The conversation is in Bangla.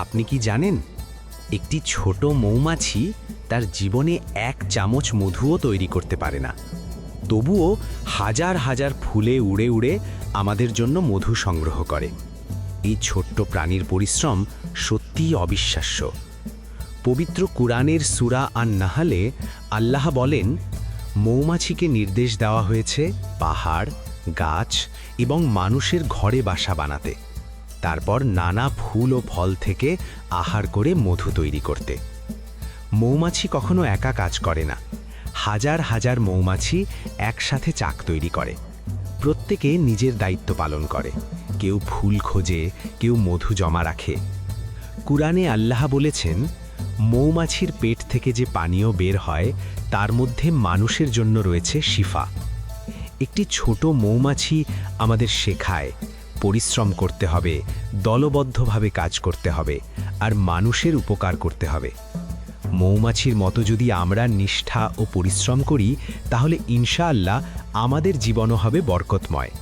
আপনি কি জানেন একটি ছোট মৌমাছি তার জীবনে 1 চামচ মধুও তৈরি করতে পারে না, তবুও হাজার হাজার ফুলে উড়ে উড়ে আমাদের জন্য মধু সংগ্রহ করে। এই ছোট্ট প্রাণীর পরিশ্রম সত্যিই অবিশ্বাস্য। পবিত্র কুরআনের সূরা আন-নাহলে আল্লাহ বলেন, মৌমাছিকে নির্দেশ দেওয়া হয়েছে পাহাড়, গাছ এবং মানুষের ঘরে বাসা বানাতে, তারপর নানা ফুল ও ফল থেকে আহার করে মধু তৈরি করতে। মৌমাছি কখনো একা কাজ করে না, হাজার হাজার মৌমাছি একসাথে চাক তৈরি করে। প্রত্যেকে নিজের দায়িত্ব পালন করে, কেউ ফুল খোঁজে, কেউ মধু জমা রাখে। কুরআনে আল্লাহ বলেছেন, মৌমাছির পেট থেকে যে পানীয় বের হয় তার মধ্যে মানুষের জন্য রয়েছে শিফা। একটি ছোট মৌমাছি আমাদের শেখায় পরিশ্রম করতে হবে, দলবদ্ধভাবে কাজ করতে হবে, আর মানুষের উপকার করতে হবে। মৌমাছির মতো যদি আমরা নিষ্ঠা ও পরিশ্রম করি, তাহলে ইনশাআল্লাহ আমাদের জীবনও হবে বরকতময়।